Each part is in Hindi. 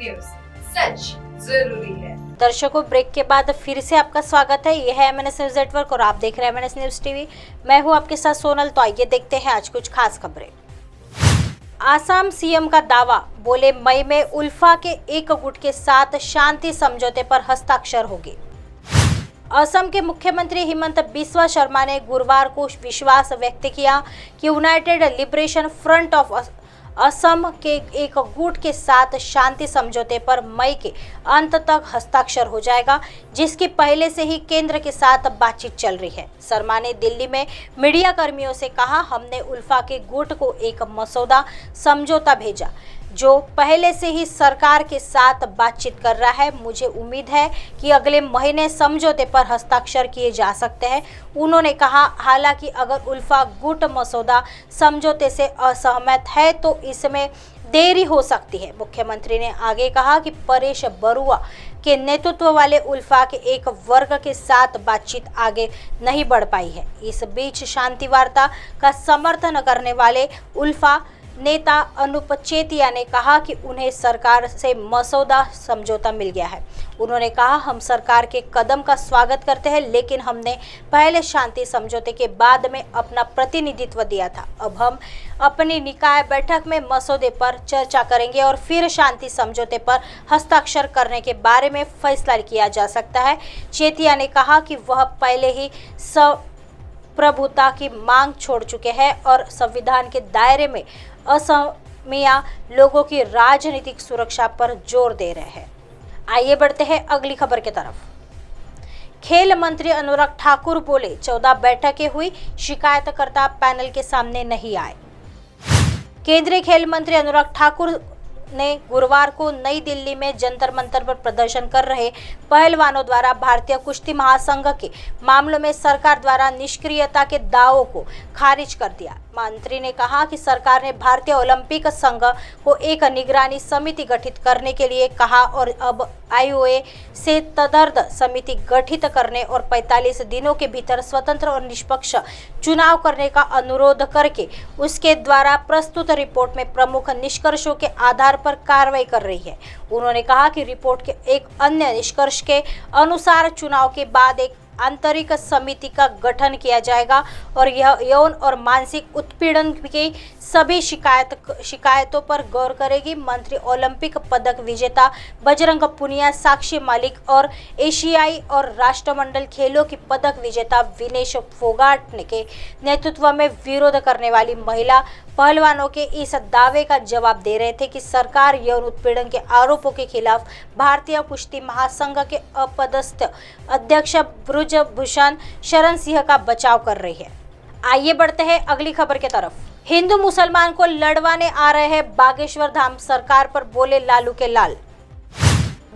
न्यूज, सच जरूरी है। दर्शकों, ब्रेक के बाद फिर से आपका स्वागत है। यह है एमएनएस न्यूज नेटवर्क और आप देख रहे हैं एमएनएस न्यूज टीवी। मैं हूं आपके साथ सोनल। तो आइए देखते हैं आज कुछ खास खबरें। आसाम सीएम का दावा, बोले मई में उल्फा के एक गुट के साथ शांति समझौते पर हस्ताक्षर होंगे। असम के मुख्यमंत्री हिमंत बिस्वा शर्मा ने गुरुवार को विश्वास व्यक्त किया कि United liberation front of Assam के एक गुट के साथ शांति समझौते पर मई के अंत तक हस्ताक्षर हो जाएगा, जिसकी पहले से ही केंद्र के साथ बातचीत चल रही है। शर्मा ने दिल्ली में मीडिया कर्मियों से कहा, हमने उल्फा के गुट को एक मसौदा समझौता भेजा जो पहले से ही सरकार के साथ बातचीत कर रहा है। मुझे उम्मीद है कि अगले महीने समझौते पर हस्ताक्षर किए जा सकते हैं। उन्होंने कहा, हालांकि अगर उल्फा गुट मसौदा समझौते से असहमत है तो इसमें देरी हो सकती है। मुख्यमंत्री ने आगे कहा कि परेश बरुआ के नेतृत्व वाले उल्फा के एक वर्ग के साथ बातचीत आगे नहीं बढ़ पाई है। इस बीच शांति वार्ता का समर्थन करने वाले उल्फा नेता अनूप चेतिया ने कहा कि उन्हें सरकार से मसौदा समझौता मिल गया है। उन्होंने कहा, हम सरकार के कदम का स्वागत करते हैं, लेकिन हमने पहले शांति समझौते के बाद में अपना प्रतिनिधित्व दिया था। अब हम अपनी निकाय बैठक में मसौदे पर चर्चा करेंगे और फिर शांति समझौते पर हस्ताक्षर करने के बारे में फैसला किया जा सकता है। चेतिया ने कहा कि वह पहले ही प्रभुता की मांग छोड़ चुके हैं और संविधान के दायरे में असमिया लोगों की राजनीतिक सुरक्षा पर जोर दे रहे हैं। आइए बढ़ते हैं अगली खबर की तरफ। खेल मंत्री अनुराग ठाकुर बोले, 14 बैठकें हुई, शिकायतकर्ता पैनल के सामने नहीं आए। केंद्रीय खेल मंत्री अनुराग ठाकुर ने गुरुवार को नई दिल्ली में जंतर मंतर पर प्रदर्शन कर रहे पहलवानों द्वारा भारतीय कुश्ती महासंघ के मामलों में सरकार द्वारा निष्क्रियता के दावों को खारिज कर दिया। मंत्री ने कहा कि सरकार ने भारतीय ओलंपिक संघ को एक निगरानी समिति गठित करने के लिए कहा और अब आईओए से तदर्थ समिति गठित करने और 45 दिनों के भीतर स्वतंत्र और निष्पक्ष चुनाव करने का अनुरोध करके उसके द्वारा प्रस्तुत रिपोर्ट में प्रमुख निष्कर्षों के आधार पर कार्रवाई कर रही है। उन्होंने कहा कि रिपोर्ट के एक अन्य निष्कर्ष के अनुसार चुनाव के बाद एक आंतरिक समिति का गठन किया जाएगा और यह यौन और मानसिक उत्पीड़न की सभी शिकायतों पर गौर करेगी। मंत्री ओलंपिक पदक विजेता बजरंग पुनिया, साक्षी मालिक और एशियाई और राष्ट्रमंडल खेलों की पदक विजेता विनेश फोगाट के नेतृत्व में विरोध करने वाली महिला पहलवानों के इस दावे का जवाब दे रहे थे कि सरकार यौन उत्पीड़न के आरोपों के खिलाफ भारतीय कुश्ती महासंघ के अपदस्थ अध्यक्ष ब्रजभूषण शरण सिंह का बचाव कर रही है। आइए बढ़ते हैं अगली खबर की तरफ। हिंदू मुसलमान को लड़वाने आ रहे हैं बागेश्वर धाम, सरकार पर बोले लालू के लाल।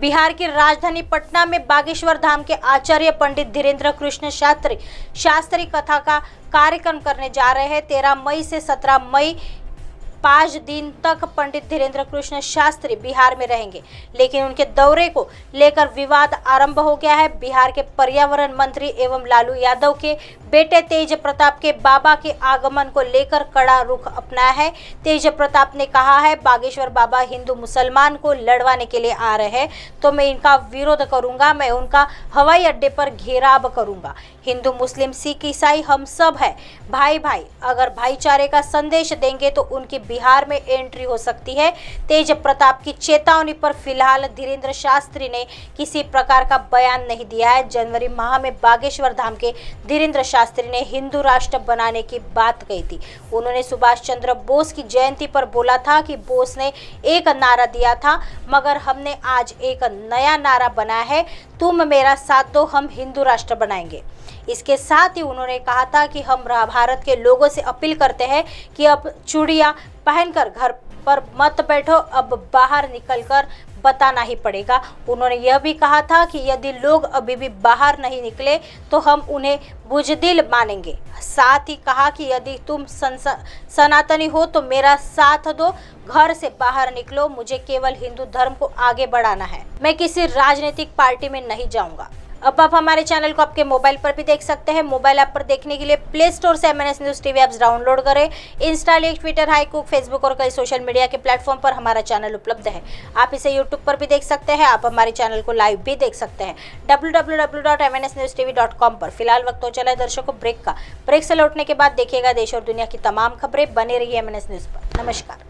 बिहार की राजधानी पटना में बागेश्वर धाम के आचार्य पंडित धीरेन्द्र कृष्ण शास्त्री कथा का कार्यक्रम करने जा रहे हैं। 13 मई से 17 मई 5 दिन तक पंडित धीरेन्द्र कृष्ण शास्त्री बिहार में रहेंगे, लेकिन उनके दौरे को लेकर विवाद आरंभ हो गया है। बिहार के पर्यावरण मंत्री एवं लालू यादव के बेटे तेज प्रताप के बाबा के आगमन को लेकर कड़ा रुख अपनाया है। तेज प्रताप ने कहा है, बागेश्वर बाबा हिंदू मुसलमान को लड़वाने के लिए आ रहे हैं तो मैं इनका विरोध करूंगा, मैं उनका हवाई अड्डे पर घेराव करूंगा। हिंदू मुस्लिम सिख ईसाई हम सब है भाई भाई, अगर भाईचारे का संदेश देंगे तो उनकी बिहार में एंट्री हो सकती है। तेज प्रताप की चेतावनी पर फिलहाल धीरेन्द्र शास्त्री ने किसी प्रकार का बयान नहीं दिया है। जनवरी माह में बागेश्वर धाम के धीरेन्द्र शास्त्री ने हिंदू राष्ट्र बनाने की बात कही थी। उन्होंने सुभाष चंद्र बोस की जयंती पर बोला था कि बोस ने एक नारा दिया था, मगर हमने आज एक नया नारा बनाया है, तुम मेरा साथ दो, हम हिंदू राष्ट्र बनाएंगे। इसके साथ ही उन्होंने कहा था कि हम भारत के लोगों से अपील करते हैं कि अब चूड़ियां पहनकर घर पर मत बैठो, अब बाहर निकलकर बताना ही पड़ेगा। उन्होंने यह भी कहा था कि यदि लोग अभी भी बाहर नहीं निकले तो हम उन्हें बुजदिल मानेंगे। साथ ही कहा कि यदि तुम सनातनी हो तो मेरा साथ दो, घर से बाहर निकलो, मुझे केवल हिंदू धर्म को आगे बढ़ाना है, मैं किसी राजनीतिक पार्टी में नहीं जाऊंगा। अब आप हमारे चैनल को आपके मोबाइल पर भी देख सकते हैं। मोबाइल ऐप पर देखने के लिए प्ले स्टोर से MNS news TV apps download करें। इंस्टा, ट्विटर, हाईकुक, फेसबुक और कई सोशल मीडिया के प्लेटफॉर्म पर हमारा चैनल उपलब्ध है। आप इसे यूट्यूब पर भी देख सकते हैं। आप हमारे चैनल को लाइव भी देख सकते हैं www.mnsnewstv.com पर। फिलहाल वक्त हो चला है दर्शकों ब्रेक का। ब्रेक से लौटने के बाद देखिएगा देश और दुनिया की तमाम खबरें। बने रहिए MNS न्यूज़ पर। नमस्कार।